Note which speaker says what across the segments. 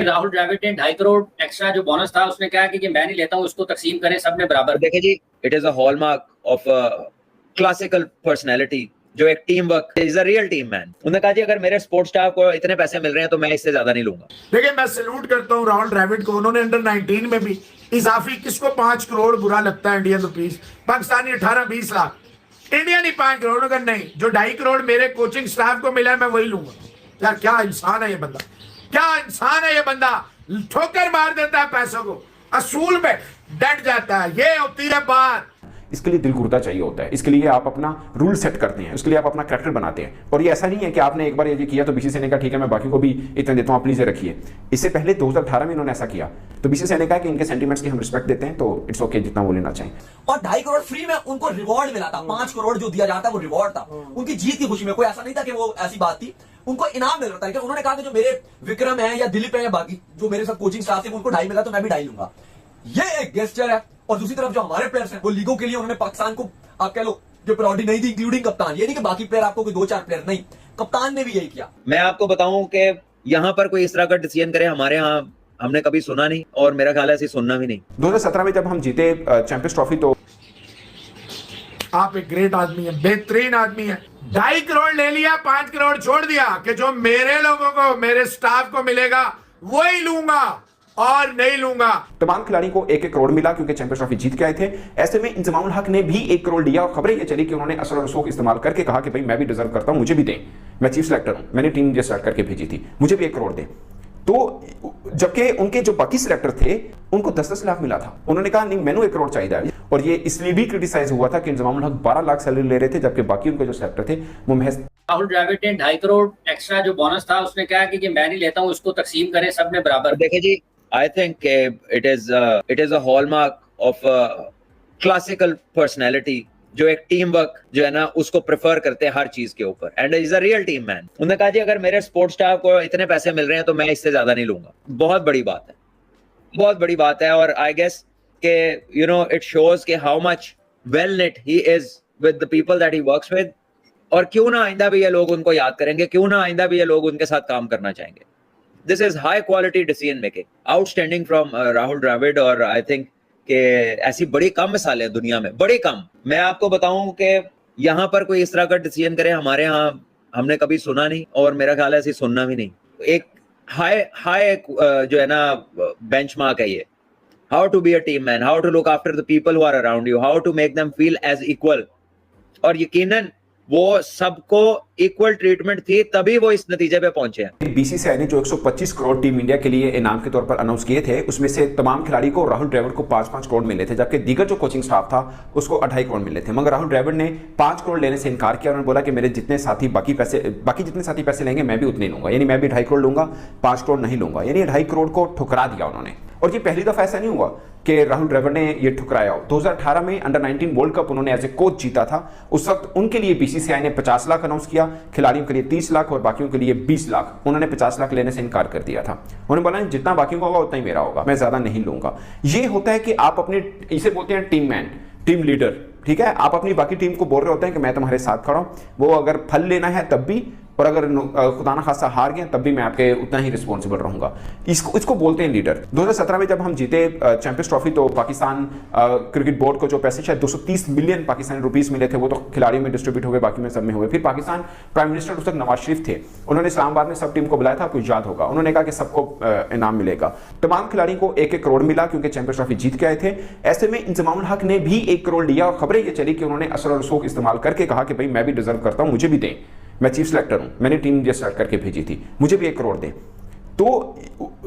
Speaker 1: राहुल द्रविड़ ने 2.5 करोड़ एक्स्ट्रा जो बोनस था उसने कहा कि मैं नहीं लेता हूँ, उसको तकसीम करें सबने बराबर।
Speaker 2: देखिए जी, it is a hallmark of classical personality, जो एक team work is a real team man. उन्होंने कहा जी अगर मेरे स्पोर्ट्स स्टाफ को इतने पैसे मिल रहे हैं तो मैं इससे ज्यादा नहीं लूंगा।
Speaker 3: देखिए, मैं सैल्यूट करता हूँ राहुल द्रविड़ को। उन्होंने अंडर 19 में भी इजाफी, किसको 5 करोड़ बुरा लगता है Indian rupees, Pakistani 18-20 lakh, India नहीं 5 करोड़। अगर नहीं, जो 2.5 करोड़ मेरे कोचिंग स्टाफ को मिला है मैं वही लूंगा। यार क्या इंसान है ये बंदा, क्या इंसान है ये बंदा। ठोकर मार देता है पैसों को, असूल में डट जाता है। ये होती है बात।
Speaker 4: इसके लिए दिल गुर्दा चाहिए होता है, इसके लिए आप अपना रूल सेट करते हैं, उसके लिए आप अपना कैरेक्टर बनाते हैं। और ये ऐसा नहीं है कि आपने एक बार ये किया तो बीसीसीआई ने कहा ठीक है मैं बाकी को भी इतना देता हूं, आप प्लीज रखिए। इससे पहले 2018 में इन्होंने ऐसा किया तो बीसीसीआई ने कहा कि इनके सेंटीमेंट्स की हम रिस्पेक्ट देते हैं, तो इट्स ओके जितना वो लेना चाहें।
Speaker 5: और 2.5 करोड़ फ्री में उनको रिवॉर्ड मिला था। 5 करोड़ जो दिया जाता है वो रिवॉर्ड था उनकी जीत की खुशी में। कोई ऐसा नहीं था कि वो ऐसी बात थी, उनको इनाम मिल रहा था। लेकिन उन्होंने कहा कि जो मेरे विक्रम है या दिलीप है या बाकी जो मेरे साथ कोचिंग स्टाफ है उनको 2.5 मिला तो मैं भी 2.5 लूंगा। ये एक गेस्चर है। और दूसरी तरफ जो हमारे प्लेयर्स हैं वो लीगों के लिए उन्होंने पाकिस्तान को आप कह लो जो प्रायोरिटी नहीं दी, इंक्लूडिंग कप्तान। ये नहीं कि बाकी प्लेयर आपको कोई 2-4 प्लेयर नहीं, कप्तान ने भी यही किया।
Speaker 2: मैं आपको बताऊं कि यहाँ पर कोई इस तरह का डिसीजन करे हमारे यहाँ हमने कभी सुना नहीं, और मेरा ख्याल है ऐसे सुनना भी नहीं।
Speaker 4: 2017 में जब हम जीते चैंपियंस ट्रॉफी तो
Speaker 3: आप एक ग्रेट आदमी है, बेहतरीन आदमी है। 2.5 करोड़ ले लिया, 5 करोड़ छोड़ दिया कि जो मेरे लोगों को, मेरे स्टाफ को मिलेगा वही लूंगा और नहीं लूंगा।
Speaker 4: तमाम खिलाड़ी को 1-1 करोड़ मिला क्योंकि चैंपियंस ट्रॉफी जीत के आए थे। ऐसे में इंजमामुल हक ने भी 1 करोड़ लिया और खबरें ये चली कि उन्होंने असर और रसूख इस्तेमाल करके कहा कि भाई मैं भी डिजर्व करता हूं, मुझे भी दें, मैं चीफ सेलेक्टर हूं, मैंने टीम मुझे सेलेक्ट करके भेजी थी, मुझे भी 1 करोड़ दें। तो जबकि उनके जो बाकी सिलेक्टर थे उनको 10-10 लाख मिला था। उन्होंने कहा नहीं मैंने 1 करोड़ चाहिए। और ये इसलिए भी क्रिटिसाइज हुआ था कि इंजमामुल हक 12 लाख सैलरी ले रहे थे जबकि बाकी उनके जो सिलेक्टर थे वो महज।
Speaker 1: राहुल द्रविड़ ने 2.5 करोड़ एक्स्ट्रा जो बोनस था उसने कहा कि मैं नहीं लेता हूँ, उसको तकसीम करें सबने बराबर।
Speaker 2: देखिए जी, I think it is a hallmark of classical personality, जो एक टीम वर्क जो है ना उसको प्रेफर करते हैं हर चीज के ऊपर, and is a real team man. उन्होंने कहा जी अगर मेरे स्पोर्ट्स स्टाफ को इतने पैसे मिल रहे हैं तो मैं इससे ज्यादा नहीं लूंगा। बहुत बड़ी बात है, बहुत बड़ी बात है। और आई गेस के यू नो इट शोज के how much well net he is with the people that he works with. और क्यों ना आइंदा भी ये लोग उनको याद करेंगे, क्यों ना आइंदा भी ये लोग उनके साथ काम करना चाहेंगे। This is high quality decision making, outstanding from Rahul Dravid। और I think कि ऐसी बड़ी कम मिसालें दुनिया में, बड़ी कम। मैं आपको बताऊं कि यहाँ पर कोई इस तरह का डिसीजन करे हमारे यहाँ हमने कभी सुना नहीं, और मेरा ख्याल है ऐसे सुनना भी नहीं। एक हाई जो है ना बेंचमार्क है ये, how to be a team man, how to look after the people who are around you, how to make them feel as equal. और यकीनन वो सबको इक्वल ट्रीटमेंट थी तभी वो इस नतीजे पे पहुंचे हैं।
Speaker 4: बीसीसीआई ने जो 125 करोड़ टीम इंडिया के लिए इनाम के तौर पर अनाउंस किए थे उसमें से तमाम खिलाड़ी को, राहुल द्रविड़ को 5-5 करोड़ मिले थे, जबकि दीगर जो कोचिंग स्टाफ था उसको 2.5 करोड़ मिले थे। मगर राहुल द्रविड़ ने 5 करोड़ लेने से इनकार किया। उन्होंने बोला कि मेरे जितने साथी बाकी जितने साथी पैसे लेंगे मैं भी उतने लूंगा, यानी मैं भी 2.5 करोड़ लूंगा, 5 करोड़ नहीं लूंगा। यानी 2.5 करोड़ को ठुकरा दिया उन्होंने। और ये पहली दफा ऐसा नहीं हुआ कि राहुल द्रविड़ ने ये ठुकराया। 2018 में अंडर 19 वर्ल्ड कप उन्होंने एज ए कोच जीता था। उस वक्त उनके लिए बीसीसीआई ने 50 लाख अनाउंस किया, खिलाड़ियों के लिए 30 लाख और बाकियों के लिए 20 लाख। उन्होंने 50 लाख लेने से इनकार कर दिया था। उन्होंने बोला जितना बाकियों का होगा उतना ही मेरा होगा, मैं ज्यादा नहीं लूंगा। ये होता है कि आप अपने, इसे बोलते हैं टीम मैन, टीम लीडर, ठीक है। आप अपनी बाकी टीम को बोल रहे होते हैं कि मैं तुम्हारे साथ खड़ा हूं, वो अगर फल लेना है तब भी, और अगर खुदा ना खासा हार गए तब भी मैं आपके उतना ही रिस्पॉन्सिबल रहूंगा। इसको बोलते हैं लीडर। 2017 में जब हम जीते चैंपियंस ट्रॉफी तो पाकिस्तान क्रिकेट बोर्ड को जो पैसे शायद 230 मिलियन पाकिस्तानी रुपीस मिले थे वो तो खिलाड़ियों में डिस्ट्रीब्यूट हो गए, बाकी में सब में हुए। फिर पाकिस्तान प्राइम मिनिस्टर उस वक्त नवाज शरीफ थे, उन्होंने इस्लामाबाद में सब टीम को बुलाया था, आपको याद होगा। उन्होंने कहा कि सबको इनाम मिलेगा। तमाम खिलाड़ी को 1-1 करोड़ मिला क्योंकि चैंपियंस ट्रॉफी जीत के आए थे। ऐसे में इंजमामुल हक ने भी 1 करोड़ लिया और खबरें ये चली कि उन्होंने असर और रसूख इस्तेमाल करके कहा कि भाई मैं भी डिजर्व करता हूं, मुझे भी दें, मैं चीफ सेलेक्टर हूं, मैंने टीम मुझे सेलेक्ट करके भेजी थी, मुझे भी 1 करोड़ दें। तो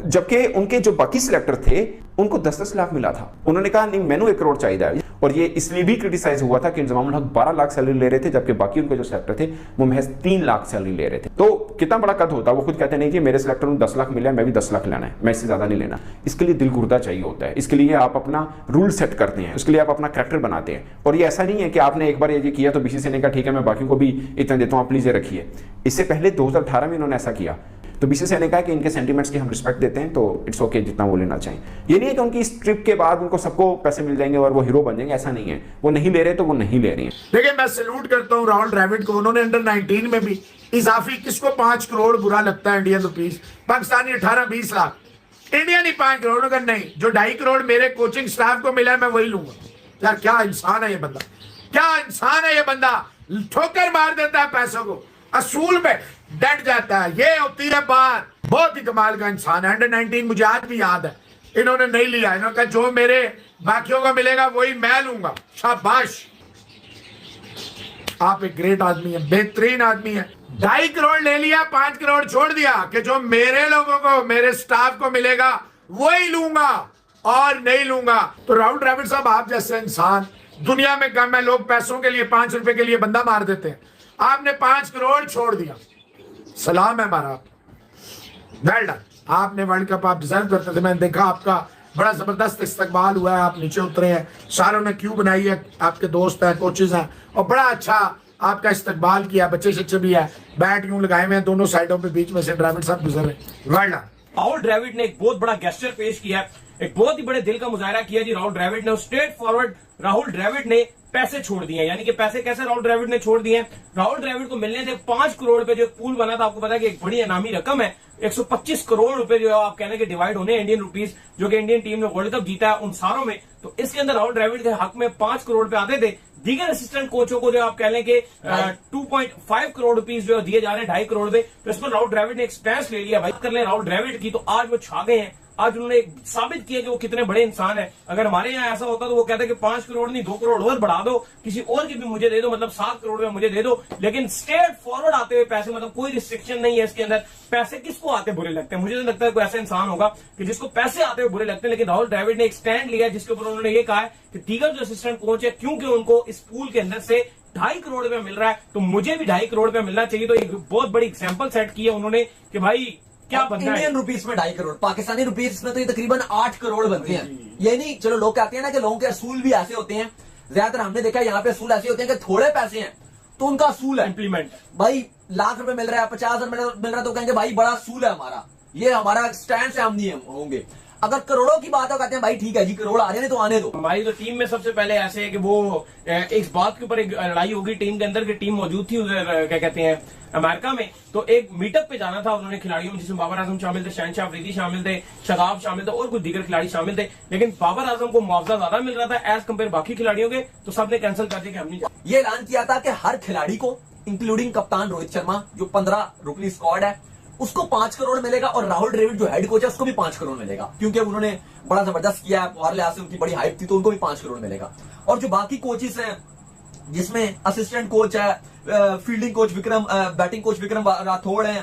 Speaker 4: जबकि उनके जो बाकी सिलेक्टर थे उनको 10-10 लाख मिला था। उन्होंने कहा नहीं मैंने 1 करोड़ चाहिए। और ये इसलिए भी क्रिटिसाइज हुआ था कि इंजमामुल हक 12 लाख सैलरी ले रहे थे जबकि बाकी उनके जो सिलेक्टर थे वो महज 3 लाख सैलरी ले रहे थे। तो कितना बड़ा कद होता है। वो खुद कहते नहीं कि मेरे सिलेक्टर को 10 लाख मिला है, मैं भी 10 लाख लेना है, मैं इससे ज्यादा नहीं लेना। इसके लिए दिल गुर्दा चाहिए होता है, इसके लिए आप अपना रूल सेट करते हैं, उसके लिए आप अपना कैरेक्टर बनाते हैं। और ये ऐसा नहीं है कि आपने एक बार ये किया तो बीसीसीआई ने कहा ठीक है मैं बाकी को भी इतना देता हूं, आप प्लीज ये रखिए। इससे पहले 2018 में इन्होंने ऐसा किया तो बीसीसीआई ने कहा कि इनके सेंटीमेंट्स की हम रिस्पेक्ट देते हैं, तो इट्स ओके जितना वो लेना चाहें। ये नहीं है कि उनकी इस ट्रिप के बाद उनको सबको पैसे मिल जाएंगे और वो हीरो बन जाएंगे, ऐसा नहीं है। वो नहीं ले रहे तो वो नहीं ले रही हैं।
Speaker 3: देखिए, मैं सैल्यूट करता हूं राहुल द्रविड़ को। उन्होंने अंडर 19 में भी इजाफी, किसको 5 करोड़ बुरा लगता है Indian rupees, Pakistani 18-20 lakh, India नहीं 5 करोड़, अगर नहीं जो 2.5 करोड़ मेरे कोचिंग स्टाफ को मिला है मैं वही लूंगा। यार क्या इंसान है ये बंदा, क्या इंसान है ये बंदा, ठोकर मार देता है पैसों को, असूल में डट जाता है। ये होती है बात, बहुत ही कमाल का इंसान है। अंडर 19 मुझे आज भी याद है, इन्होंने नहीं लिया, इन्होंने कहा जो मेरे बाकियों को मिलेगा वही मैं लूंगा। शाबाश, आप एक ग्रेट आदमी है, बेहतरीन आदमी है। 2.5 करोड़ ले लिया, 5 करोड़ छोड़ दिया कि जो मेरे लोगों को, मेरे स्टाफ को मिलेगा वही लूंगा और नहीं लूंगा। तो राहुल द्रविड़ साहब, आप जैसे इंसान दुनिया में कम है। लोग पैसों के लिए, 5 रुपए के लिए बंदा मार देते हैं, आपने 5 करोड़ छोड़ दिया, सलाम है हमारा, वेल डन। आपने वर्ल्ड कप आप डिजर्व करते थे। मैंने देखा आपका बड़ा जबरदस्त इस्तकबाल हुआ है, आप नीचे उतरे हैं, सारों ने क्यों बनाई है, आपके दोस्त हैं, कोचेज हैं, और बड़ा अच्छा आपका इस्तकबाल किया। बच्चे शच्चे भी है, बैट यूं लगाए हुए हैं दोनों साइडों पे, बीच में से द्रविड़ साहब गुजर रहे, वेल डन।
Speaker 6: राहुल द्रविड़ ने एक बहुत बड़ा गेस्चर पेश किया है, एक बहुत ही बड़े दिल का मुजाहरा किया जी राहुल द्रविड़ ने। स्ट्रेट फॉरवर्ड राहुल द्रविड़ ने पैसे छोड़ दिए, यानी कि पैसे कैसे राहुल द्रविड़ ने छोड़ दिए हैं। राहुल द्रविड़ को मिलने थे 5 करोड़ रुपए, जो एक पूल बना था, आपको पता है कि एक बड़ी इनामी रकम है, 125 करोड़ रुपए जो है आप कहने के डिवाइड होने इंडियन रुपीस, जो कि इंडियन टीम ने वर्ल्ड कप जीता है उन सारों में। तो इसके अंदर राहुल द्रविड़ के हक में 5 करोड़ पे आते थे। दीगर असिस्टेंट कोचों को जो आप कह लें कि 2.5 करोड़ रुपीस जो दिए जा रहे हैं 2.5 करोड़ पे, तो इस पर राहुल द्रविड़ ने एक स्टैंस ले लिया। भाई कर ले राहुल द्रविड़ की, तो आज वो छा गए हैं, आज उन्होंने साबित किया कि वो कितने बड़े इंसान है। अगर हमारे यहाँ ऐसा होता तो वो कहते कि 5 करोड़ नहीं 2 करोड़ और बढ़ा दो, किसी और की भी मुझे दे दो, मतलब 7 करोड़ में मुझे दे दो। लेकिन स्ट्रेट फॉरवर्ड आते हुए पैसे, मतलब कोई रिस्ट्रिक्शन नहीं है इसके अंदर। पैसे किसको आते बुरे लगते हैं, मुझे नहीं लगता है कोई ऐसा इंसान होगा कि जिसको पैसे आते हुए बुरे लगते हैं। लेकिन राहुल द्रविड़ ने एक स्टैंड लिया जिसके ऊपर उन्होंने ये कहा है कि दीगर जो असिस्टेंट कोच है, क्योंकि उनको इस पूल के अंदर से 2.5 करोड़ रुपया मिल रहा है, तो मुझे भी 2.5 करोड़ रुपया मिलना चाहिए। तो एक बहुत बड़ी एग्जाम्पल सेट की है उन्होंने कि भाई क्या बनना है।
Speaker 5: इंडियन रुपीस में 2.5 करोड़, पाकिस्तानी रुपीस में तो ये तकरीबन 8 करोड़ बनते हैं। ये नहीं, चलो लोग कहते हैं ना कि लोगों के असूल भी ऐसे होते हैं, ज्यादातर हमने देखा है यहाँ पे असूल ऐसे होते हैं कि थोड़े पैसे हैं तो उनका असूल है
Speaker 6: इंप्लीमेंट, भाई
Speaker 5: लाख रुपए मिल रहा है, 50,000 मिल रहा है, तो कहेंगे भाई बड़ा असूल है हमारा, ये हमारा स्टैंड से हम नहीं होंगे। अगर करोड़ों की बात है कहते हैं भाई ठीक है जी, करोड़ आ जाने तो आने दो।
Speaker 6: हमारी तो टीम में सबसे पहले ऐसे है कि वो इस बात के ऊपर एक लड़ाई होगी टीम के अंदर की, टीम मौजूद थी उधर क्या कहते हैं अमेरिका में, तो एक मीटअप पे जाना था उन्होंने खिलाड़ियों में, जिसमें बाबर आजम शामिल थे, शहनशाह अफरीदी शामिल थे, शगाब शामिल थे और कुछ दीगर खिलाड़ी शामिल थे। लेकिन बाबर आजम को मुआवजा ज्यादा मिल रहा था एज कम्पेयर बाकी खिलाड़ियों के, तो सबने कैंसिल कर दिया कि हम नहीं जाएंगे।
Speaker 5: ये ऐलान किया था कि हर खिलाड़ी को इंक्लूडिंग कप्तान रोहित शर्मा जो 15 रुकनी स्क्वाड है उसको 5 करोड़ मिलेगा, और राहुल द्रविड़ जो हेड कोच है उसको भी 5 करोड़ मिलेगा, क्योंकि उन्होंने बड़ा जबरदस्त किया है और लिहाज से उनकी बड़ी हाइप थी, तो उनको भी 5 करोड़ मिलेगा। और जो बाकी कोचेस हैं जिसमें असिस्टेंट कोच है, fielding coach Vikram, batting coach Vikram Rathore है,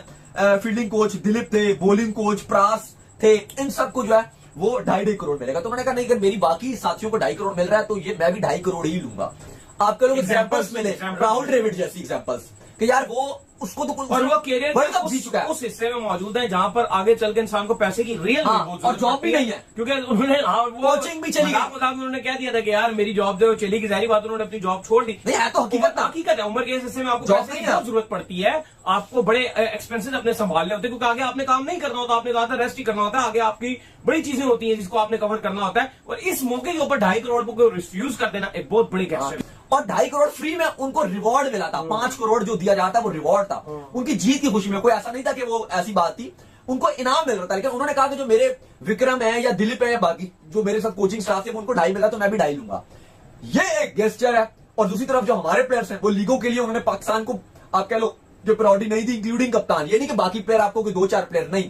Speaker 5: फील्डिंग कोच दिलीप थे, बॉलिंग कोच प्रास थे, इन सबको जो है वो 2.5 करोड़ मिलेगा। तो मैंने कहा नहीं, अगर मेरी बाकी साथियों को 2.5 करोड़ मिल रहा है तो ये मैं भी 2.5 करोड़ ही लूंगा। आपके लोग एग्जाम्पल्स मिले राहुल द्रविड़ जैसी एग्जाम्पल्स कि यार वो उसको तो
Speaker 6: और वो कैरियर
Speaker 5: वर्ल्ड कप जीत चुका है,
Speaker 6: उस हिस्से में मौजूद है जहां पर आगे चल के इंसान को पैसे की रियल
Speaker 5: और जॉब भी नहीं है,
Speaker 6: क्योंकि उन्होंने
Speaker 5: कोचिंग भी चली गई।
Speaker 6: उन्होंने कह दिया था कि यार मेरी जॉब जो चली गई, जाहिर बात उन्होंने अपनी जॉब छोड़ दी।
Speaker 5: नहीं है तो
Speaker 6: हकीकत है, उम्र के इस हिस्से में आपको पैसे की बहुत जरूरत पड़ती है, आपको बड़े एक्सपेंसेस अपने संभालने होते हैं, क्योंकि आगे आपने काम नहीं करना होता, आपने कहा था रेस्ट ही करना होता है, आगे आपकी बड़ी चीजें होती हैं जिसको आपने कवर करना होता है। और इस मौके के ऊपर 2.5 करोड़ को रिफ्यूज कर देना एक बहुत बड़ी गेस्चर है।
Speaker 5: और 2.5 करोड़ फ्री में उनको रिवॉर्ड मिला था, 5 करोड़ जो दिया जाता है वो रिवॉर्ड था उनकी जीत की खुशी में। कोई ऐसा नहीं था कि वो ऐसी बात थी, उनको इनाम मिल रहा था। लेकिन उन्होंने कहा कि जो मेरे विक्रम है या दिलीप है या बाकी जो मेरे साथ कोचिंग स्टाफ है उनको 2.5 मिला तो मैं भी 2.5 लूंगा, ये एक गेस्चर है। और दूसरी तरफ जो हमारे प्लेयर्स हैं वो लीगों के लिए उन्होंने पाकिस्तान को आप कह लो जो प्रायोरिटी नहीं थी, इंक्लूडिंग कप्तान, ये नहीं कि बाकी प्लेयर आपको कोई 2-4 प्लेयर नहीं,